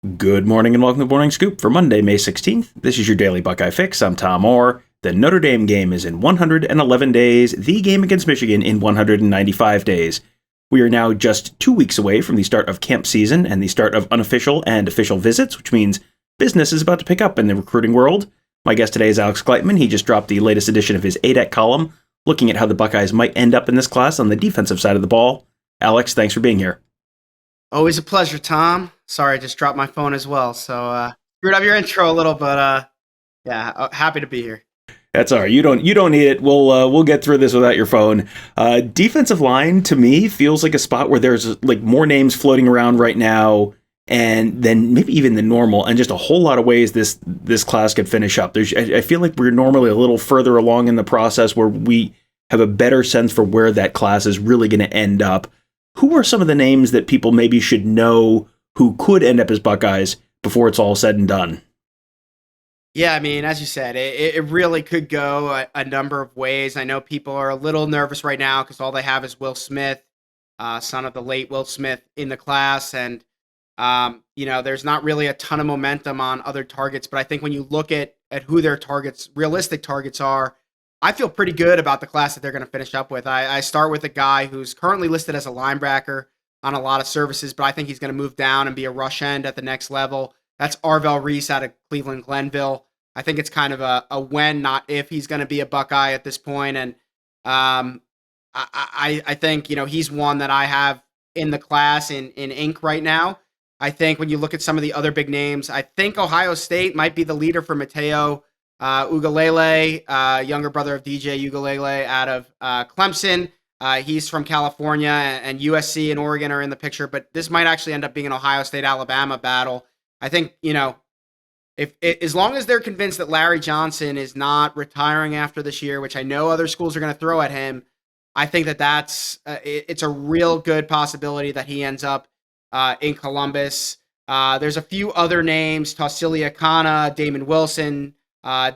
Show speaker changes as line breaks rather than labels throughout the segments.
Good morning and welcome to Morning Scoop for Monday, May 16th. This is your daily Buckeye fix. I'm Tom Orr. The Notre Dame game is in 111 days, the game against Michigan in 195 days. We are now just 2 weeks away from the start of camp season and the start of unofficial and official visits, which means business is about to pick up in the recruiting world. My guest today is Alex Gleitman. He just dropped the latest edition of his ADEC column, looking at how the Buckeyes might end up in this class on the defensive side of the ball. Alex, thanks for being here.
Always a pleasure, Tom. Sorry, I just dropped my phone as well. So screwed up your intro a little, but happy to be here.
That's all right. You don't need it. We'll get through this without your phone. Defensive line to me feels like a spot where there's like more names floating around right now, and then maybe even the normal, and just a whole lot of ways this class could finish up. I feel like we're normally a little further along in the process where we have a better sense for where that class is really going to end up. Who are some of the names that people maybe should know who could end up as Buckeyes before it's all said and done?
Yeah, I mean, as you said, it really could go a number of ways. I know people are a little nervous right now because all they have is Will Smith, son of the late Will Smith, in the class. And, there's not really a ton of momentum on other targets. But I think when you look at who their targets, realistic targets are, I feel pretty good about the class that they're going to finish up with. I start with a guy who's currently listed as a linebacker on a lot of services, but I think he's going to move down and be a rush end at the next level. That's Arvell Reese out of Cleveland Glenville. I think it's kind of a when, not if, he's going to be a Buckeye at this point. And I think, he's one that I have in the class in ink right now. I think when you look at some of the other big names, I think Ohio State might be the leader for Mateo Ugalele, younger brother of DJ Ugalele out of Clemson. He's from California, and USC and Oregon are in the picture, but this might actually end up being an Ohio State-Alabama battle. I think, if as long as they're convinced that Larry Johnson is not retiring after this year, which I know other schools are going to throw at him, I think that's it's a real good possibility that he ends up in Columbus. There's a few other names: Tausili Akana, Damon Wilson,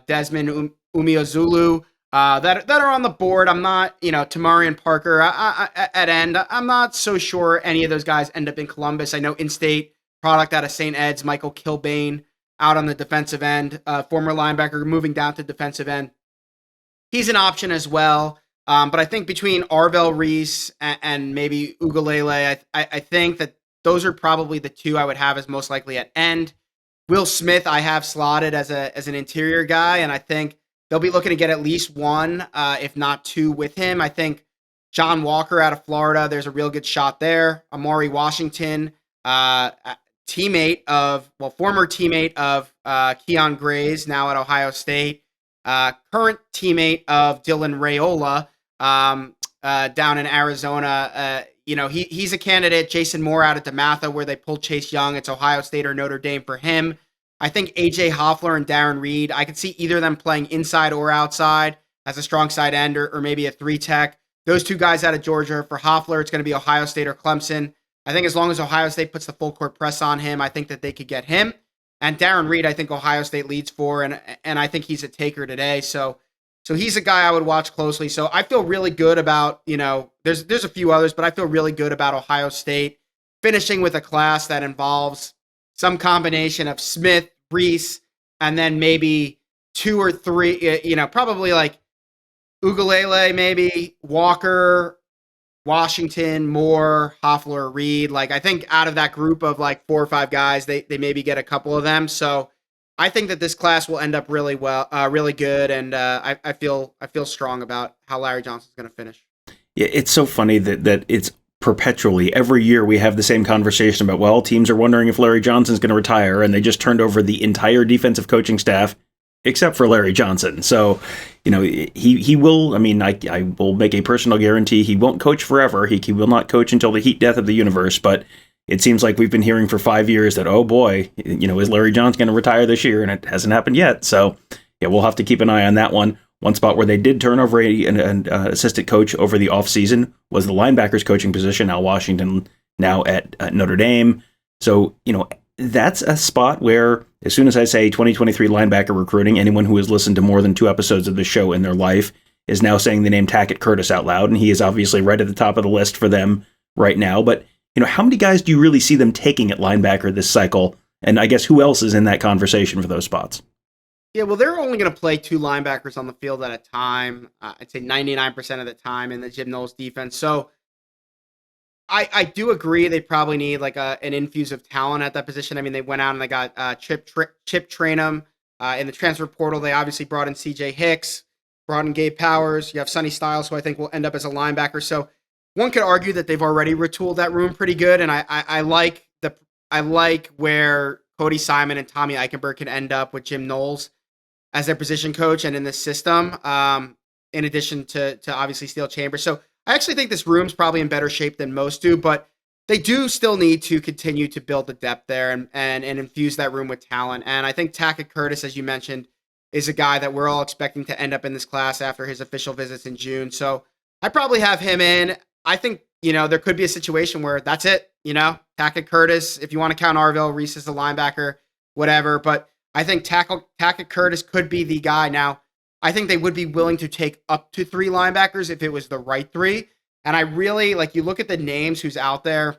Desmond Umeozulu, that are on the board. I'm not, Tamarian Parker at end. I'm not so sure any of those guys end up in Columbus. I know in-state product out of St. Ed's, Michael Kilbane, out on the defensive end, former linebacker moving down to defensive end. He's an option as well. But I think between Arvell Reese and maybe Ugalele, I think that those are probably the two I would have as most likely at end. Will Smith, I have slotted as an interior guy, and I think they'll be looking to get at least one, if not two, with him. I think John Walker out of Florida, there's a real good shot there. Amari Washington, former teammate of Keon Gray's, now at Ohio State, current teammate of Dylan Raiola down in Arizona. He's a candidate. Jason Moore out of DeMatha, where they pulled Chase Young. It's Ohio State or Notre Dame for him. I think AJ Hoffler and Darren Reed, I could see either of them playing inside or outside as a strong side end or maybe a 3-tech. Those two guys out of Georgia. For Hoffler, it's going to be Ohio State or Clemson. I think as long as Ohio State puts the full court press on him, I think that they could get him. And Darren Reed, I think Ohio State leads for, and I think he's a taker today. So he's a guy I would watch closely. So I feel really good about, there's a few others, but I feel really good about Ohio State finishing with a class that involves some combination of Smith, Reese, and then maybe two or three, probably like Ugalele, maybe Walker, Washington, Moore, Hoffler, Reed. Like, I think out of that group of like 4 or 5 guys, they maybe get a couple of them. So I think that this class will end up really good, and I feel strong about how Larry Johnson's going to finish.
Yeah, it's so funny that it's perpetually every year we have the same conversation about, well, teams are wondering if Larry Johnson's going to retire, and they just turned over the entire defensive coaching staff except for Larry Johnson. So, he will. I mean, I will make a personal guarantee he won't coach forever. He will not coach until the heat death of the universe. But it seems like we've been hearing for 5 years that, oh boy, is Larry Johnson going to retire this year? And it hasn't happened yet. So, yeah, we'll have to keep an eye on that one. One spot where they did turn over an assistant coach over the offseason was the linebackers coaching position. Al Washington now at Notre Dame. So, that's a spot where as soon as I say 2023 linebacker recruiting, anyone who has listened to more than 2 episodes of the show in their life is now saying the name Tackett Curtis out loud. And he is obviously right at the top of the list for them right now. But, how many guys do you really see them taking at linebacker this cycle And I guess who else is in that conversation for those spots?
Yeah, well, they're only going to play two linebackers on the field at a time. I'd say 99% of the time in the Jim Knowles defense. So I do agree they probably need like an infuse of talent at that position. I mean, they went out and they got Chip Trainum in the transfer portal. They obviously brought in C.J. Hicks, brought in Gabe Powers. You have Sonny Styles, who I think will end up as a linebacker. So one could argue that they've already retooled that room pretty good, and I like where Cody Simon and Tommy Eichenberg can end up with Jim Knowles as their position coach and in this system. In addition to obviously Steel Chambers. So I actually think this room's probably in better shape than most do, but they do still need to continue to build the depth there and infuse that room with talent. And I think Tackett Curtis, as you mentioned, is a guy that we're all expecting to end up in this class after his official visits in June. So I probably have him in. I think, there could be a situation where that's it. Tackett Curtis, if you want to count Arville, Reese is the linebacker, whatever. But I think Tackett Curtis could be the guy. Now, I think they would be willing to take up to three linebackers if it was the right three. And I really, you look at the names who's out there.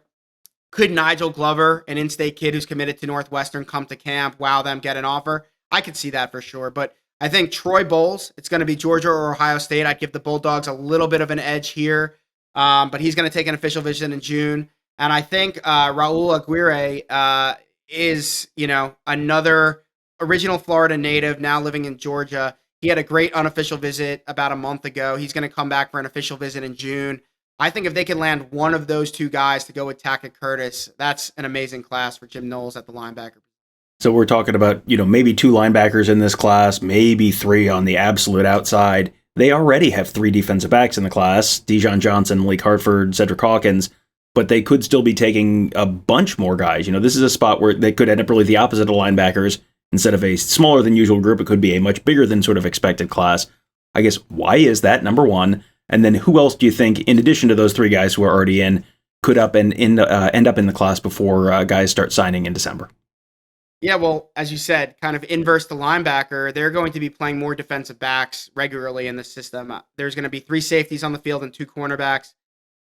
Could Nigel Glover, an in-state kid who's committed to Northwestern, come to camp, wow them, get an offer? I could see that for sure. But I think Troy Bowles, it's going to be Georgia or Ohio State. I'd give the Bulldogs a little bit of an edge here. But he's going to take an official visit in June. And I think Raul Aguirre is, another original Florida native now living in Georgia. He had a great unofficial visit about a month ago. He's going to come back for an official visit in June. I think if they can land one of those two guys to go with Tackett Curtis, that's an amazing class for Jim Knowles at the linebacker.
So we're talking about, maybe two linebackers in this class, maybe three on the absolute outside. They already have three defensive backs in the class, Dijon Johnson, Malik Hartford, Cedric Hawkins, but they could still be taking a bunch more guys. This is a spot where they could end up really the opposite of linebackers. Instead of a smaller than usual group, it could be a much bigger than sort of expected class. I guess, why is that, number one? And then who else do you think, in addition to those three guys who are already in, could end up in the class before guys start signing in December?
Yeah, well, as you said, kind of inverse the linebacker. They're going to be playing more defensive backs regularly in the system. There's going to be three safeties on the field and two cornerbacks.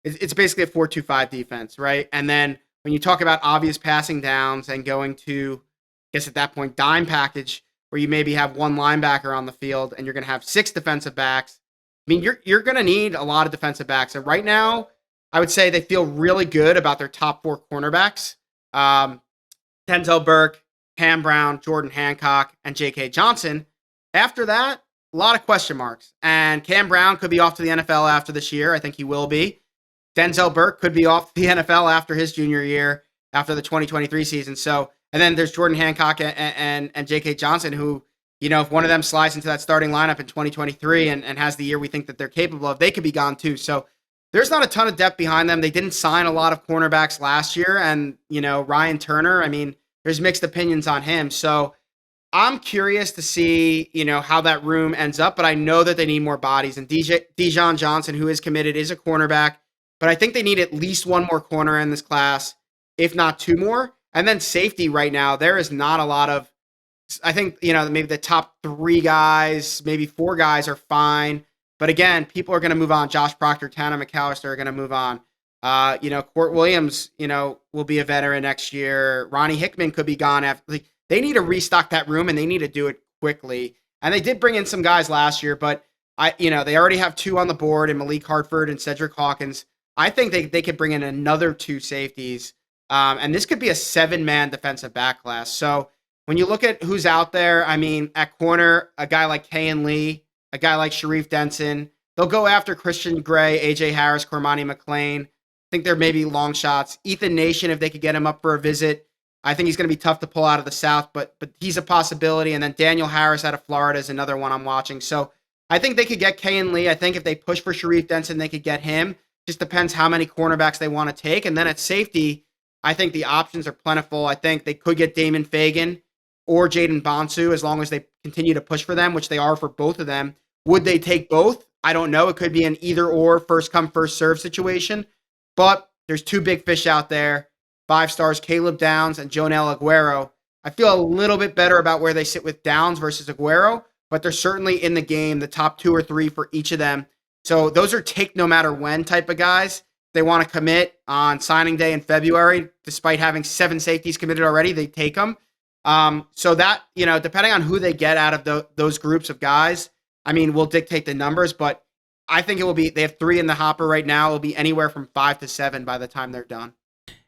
It's basically a 4-2-5 defense, right? And then when you talk about obvious passing downs and going to, I guess at that point, dime package, where you maybe have one linebacker on the field and you're going to have six defensive backs. I mean, you're going to need a lot of defensive backs. And right now, I would say they feel really good about their top four cornerbacks. Denzel Burke, Cam Brown, Jordan Hancock, and J.K. Johnson. After that, a lot of question marks. And Cam Brown could be off to the NFL after this year. I think he will be. Denzel Burke could be off to the NFL after his junior year, after the 2023 season. So, and then there's Jordan Hancock and J.K. Johnson, who, if one of them slides into that starting lineup in 2023 and has the year we think that they're capable of, they could be gone too. So there's not a ton of depth behind them. They didn't sign a lot of cornerbacks last year. And, Ryan Turner, I mean, there's mixed opinions on him. So I'm curious to see, how that room ends up, but I know that they need more bodies. And Dijon Johnson, who is committed, is a cornerback, but I think they need at least one more corner in this class, if not two more. And then safety right now, there is not a lot of, I think, maybe the top three guys, maybe four guys are fine. But again, people are going to move on. Josh Proctor, Tanner McAllister are going to move on. Court Williams, will be a veteran next year. Ronnie Hickman could be gone after. They need to restock that room and they need to do it quickly. And they did bring in some guys last year, but they already have two on the board in Malik Hartford and Cedric Hawkins. I think they could bring in another two safeties. And this could be a 7-man defensive back class. So when you look at who's out there, I mean, at corner, a guy like Kayan Lee, a guy like Sharif Denson, they'll go after Christian Gray, AJ Harris, Cormani McLean. I think there may be long shots. Ethan Nation, if they could get him up for a visit, I think he's going to be tough to pull out of the South, but he's a possibility. And then Daniel Harris out of Florida is another one I'm watching. So I think they could get Kayan Lee. I think if they push for Sharif Denson, they could get him. Just depends how many cornerbacks they want to take. And then at safety, I think the options are plentiful. I think they could get Damon Fagan or Jaden Bonsu as long as they continue to push for them, which they are for both of them. Would they take both? I don't know. It could be an either or, first come, first serve situation. But there's two big fish out there. 5 stars, Caleb Downs and Jonel Aguero. I feel a little bit better about where they sit with Downs versus Aguero, but they're certainly in the game, the top 2 or 3 for each of them. So those are take no matter when type of guys. They want to commit on signing day in February, despite having 7 safeties committed already, they take them. So that, depending on who they get out of those groups of guys, I mean, will dictate the numbers, but I think it will be, they have 3 in the hopper right now. It'll be anywhere from 5 to 7 by the time they're done.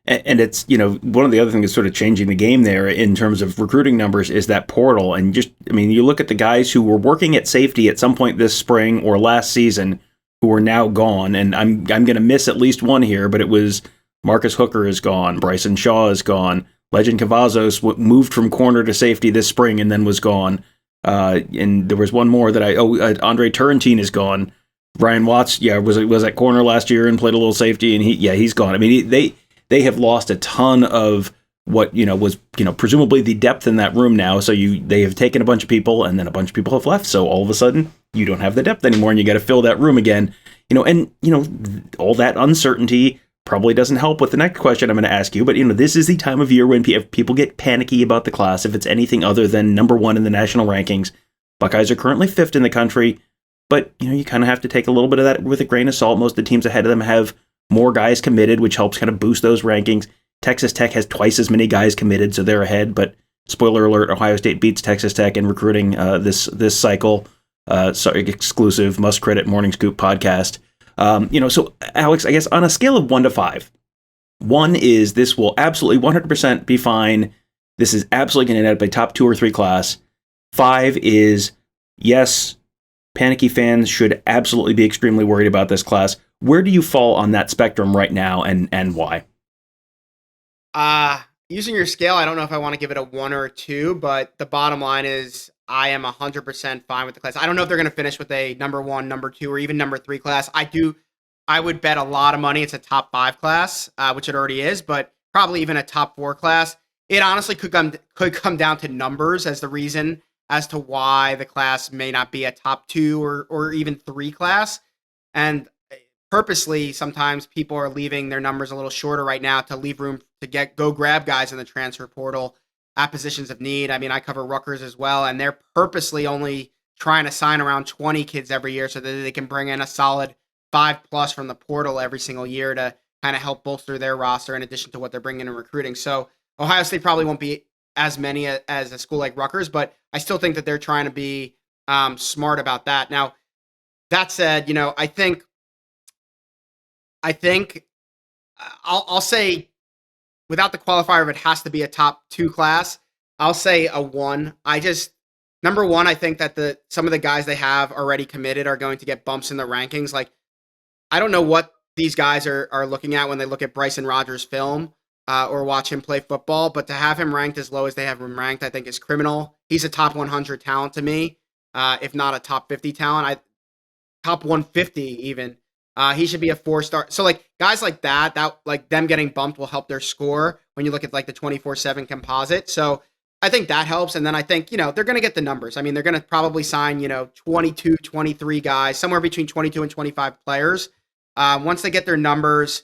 And it's, one of the other things that's sort of changing the game there in terms of recruiting numbers is that portal. And you look at the guys who were working at safety at some point this spring or last season who are now gone. And I'm going to miss at least one here, but it was Marcus Hooker is gone. Bryson Shaw is gone. Legend Cavazos moved from corner to safety this spring and then was gone. And there was one more that Andre Turrentine is gone. Brian Watts, was at corner last year and played a little safety, and he's gone. I mean, they have lost a ton of what was presumably the depth in that room now. So they have taken a bunch of people, and then a bunch of people have left. So all of a sudden, you don't have the depth anymore, and you got to fill that room again. All that uncertainty probably doesn't help with the next question I'm going to ask you. But this is the time of year when people get panicky about the class if it's anything other than number 1 in the national rankings. Buckeyes are currently 5th in the country. But, you kind of have to take a little bit of that with a grain of salt. Most of the teams ahead of them have more guys committed, which helps kind of boost those rankings. Texas Tech has twice as many guys committed, so they're ahead. But spoiler alert, Ohio State beats Texas Tech in recruiting this cycle. Exclusive Must Credit Morning Scoop podcast. So Alex, I guess on a scale of 1 to 5, 1 is this will absolutely 100% be fine. This is absolutely going to end up a top 2 or 3 class. 5 is yes, panicky fans should absolutely be extremely worried about this class. Where do you fall on that spectrum right now, and why?
Using your scale, I don't know if I want to give it a 1 or a 2, but the bottom line is I am 100% fine with the class. I don't know if they're going to finish with a number 1, number 2, or even number 3 class. I would bet a lot of money it's a top 5 class, which it already is, but probably even a top 4 class. It honestly could come down to numbers as the reason as to why the class may not be a top 2 or even 3 class. And purposely, sometimes people are leaving their numbers a little shorter right now to leave room to go grab guys in the transfer portal at positions of need. I mean, I cover Rutgers as well, and they're purposely only trying to sign around 20 kids every year so that they can bring in a solid 5+ from the portal every single year to kind of help bolster their roster in addition to what they're bringing in recruiting. So Ohio State probably won't be as many as a school like Rutgers, but I still think that they're trying to be smart about that. Now, that said, I think I'll say without the qualifier of it has to be a top 2 class, I'll say a 1. Number 1, I think that some of the guys they have already committed are going to get bumps in the rankings. Like, I don't know what these guys are looking at when they look at Bryson Rogers' film or watch him play football, but to have him ranked as low as they have him ranked, I think is criminal. He's a top 100 talent to me, if not a top 50 talent. Top 150 even. He should be a 4-star. So like guys like that like them getting bumped will help their score when you look at like the 24/7 composite. So I think that helps. And then I think, they're going to get the numbers. I mean, they're going to probably sign, 22, 23 guys, somewhere between 22 and 25 players. Once they get their numbers,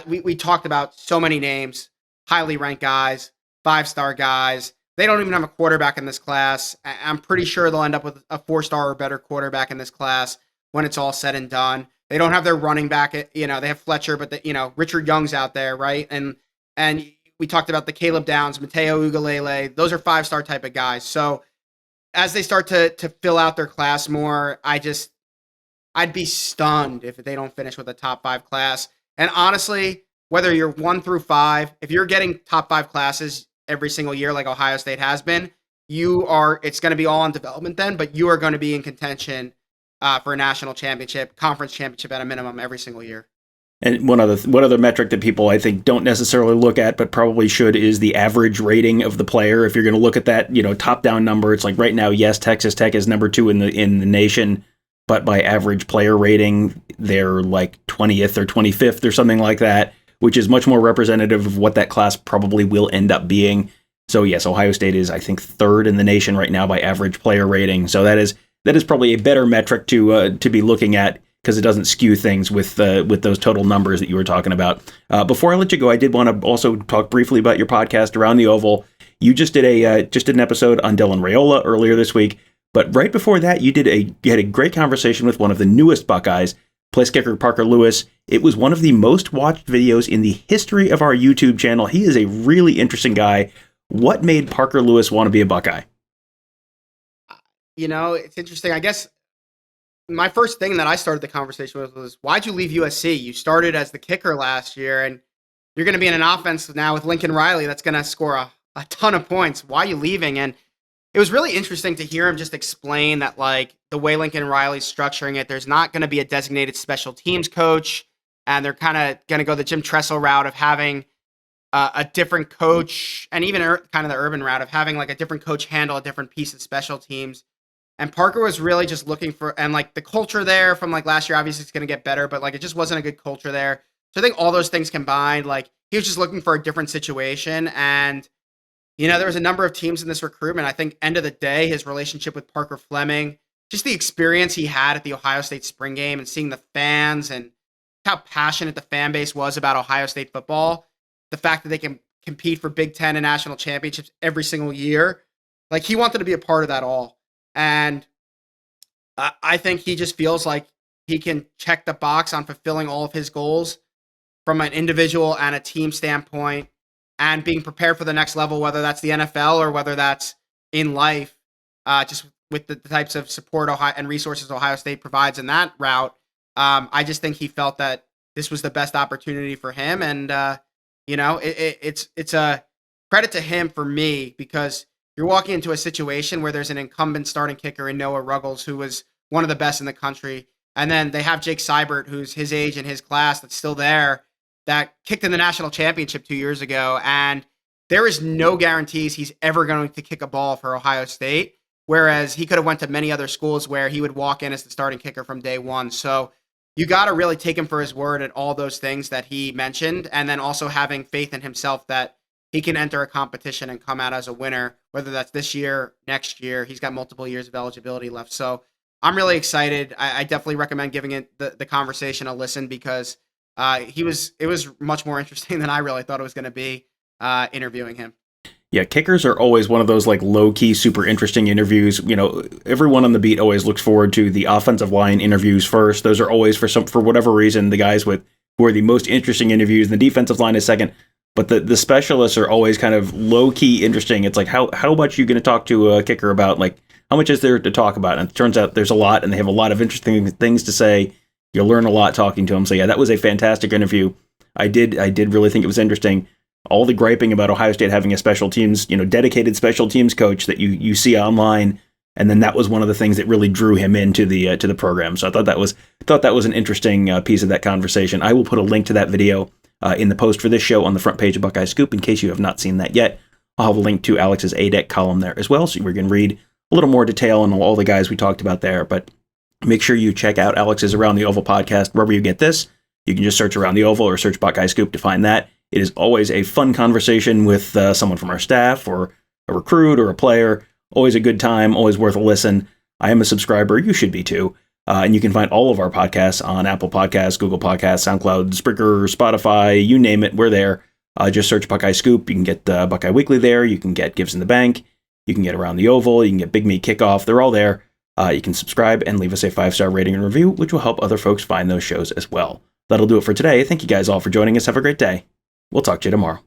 we talked about so many names, highly ranked guys, 5-star guys. They don't even have a quarterback in this class. I'm pretty sure they'll end up with a 4-star or better quarterback in this class when it's all said and done. They don't have their running back. They have Fletcher, but Richard Young's out there, right? And we talked about the Caleb Downs, Mateo Ugalele. Those are 5-star type of guys. So as they start to fill out their class more, I'd be stunned if they don't finish with a top 5 class. And honestly, whether you're 1 through 5, if you're getting top 5 classes every single year like Ohio State has been, it's going to be all on development then, but you are going to be in contention for a national championship, conference championship at a minimum every single year.
And one other metric that people I think don't necessarily look at, but probably should, is the average rating of the player. If you're going to look at that, top down number, it's like right now, yes, Texas Tech is number 2 in the nation, but by average player rating, they're like 20th or 25th or something like that, which is much more representative of what that class probably will end up being. So yes, Ohio State is, I think, 3rd in the nation right now by average player rating. So that is probably a better metric to be looking at, because it doesn't skew things with those total numbers that you were talking about. Before I let you go, I did want to also talk briefly about your podcast, Around the Oval. You just did an episode on Dylan Raiola earlier this week, but right before that, you had a great conversation with one of the newest Buckeyes, place kicker Parker Lewis. It was one of the most watched videos in the history of our YouTube channel. He is a really interesting guy. What made Parker Lewis want to be a Buckeye?
It's interesting. I guess my first thing that I started the conversation with was, why'd you leave USC? You started as the kicker last year, and you're going to be in an offense now with Lincoln Riley that's going to score a ton of points. Why are you leaving? And it was really interesting to hear him just explain that, like, the way Lincoln Riley's structuring it, there's not going to be a designated special teams coach, and they're kind of going to go the Jim Tressel route of having a different coach, and even kind of the urban route of having like a different coach handle a different piece of special teams. And Parker was really just looking for, and like the culture there from like last year, obviously it's going to get better, but like it just wasn't a good culture there. So I think all those things combined, like he was just looking for a different situation. And, there was a number of teams in this recruitment. I think end of the day, his relationship with Parker Fleming, just the experience he had at the Ohio State spring game and seeing the fans and how passionate the fan base was about Ohio State football, the fact that they can compete for Big Ten and national championships every single year. Like he wanted to be a part of that all. And I think he just feels like he can check the box on fulfilling all of his goals from an individual and a team standpoint and being prepared for the next level, whether that's the NFL or whether that's in life, just with the types of support and resources Ohio State provides in that route. I just think he felt that this was the best opportunity for him. And, it's a credit to him for me, because you're walking into a situation where there's an incumbent starting kicker in Noah Ruggles, who was one of the best in the country. And then they have Jake Seibert, who's his age and his class, that's still there, that kicked in the national championship 2 years ago. And there is no guarantees he's ever going to kick a ball for Ohio State, whereas he could have went to many other schools where he would walk in as the starting kicker from day one. So you got to really take him for his word at all those things that he mentioned, and then also having faith in himself that he can enter a competition and come out as a winner, whether that's this year, next year. He's got multiple years of eligibility left. So I'm really excited. I definitely recommend giving it the conversation a listen, because it was much more interesting than I really thought it was going to be interviewing him.
Yeah, kickers are always one of those like low-key, super interesting interviews. Everyone on the beat always looks forward to the offensive line interviews first. Those are always, for whatever reason, the guys who are the most interesting interviews. The defensive line is second, but the specialists are always kind of low-key interesting. It's like, how much are you going to talk to a kicker about? Like, how much is there to talk about? And it turns out there's a lot, and they have a lot of interesting things to say. You'll learn a lot talking to them. So yeah, that was a fantastic interview. I did really think it was interesting. All the griping about Ohio State having a special teams, dedicated special teams coach that you see online, and then that was one of the things that really drew him into the program. So I thought that was an interesting piece of that conversation. I will put a link to that video in the post for this show on the front page of Buckeye Scoop in case you have not seen that yet. I'll have a link to Alex's A-Deck column there as well, so we can read a little more detail on all the guys we talked about there. But make sure you check out Alex's Around the Oval podcast wherever you get this. You can just search Around the Oval or search Buckeye Scoop to find that. It is always a fun conversation with someone from our staff or a recruit or a player. Always a good time, always worth a listen. I am a subscriber. You should be too. And you can find all of our podcasts on Apple Podcasts, Google Podcasts, SoundCloud, Spreaker, Spotify, you name it, we're there. Just search Buckeye Scoop. You can get Buckeye Weekly there. You can get Gives in the Bank. You can get Around the Oval. You can get Big Meat Kickoff. They're all there. You can subscribe and leave us a 5-star rating and review, which will help other folks find those shows as well. That'll do it for today. Thank you guys all for joining us. Have a great day. We'll talk to you tomorrow.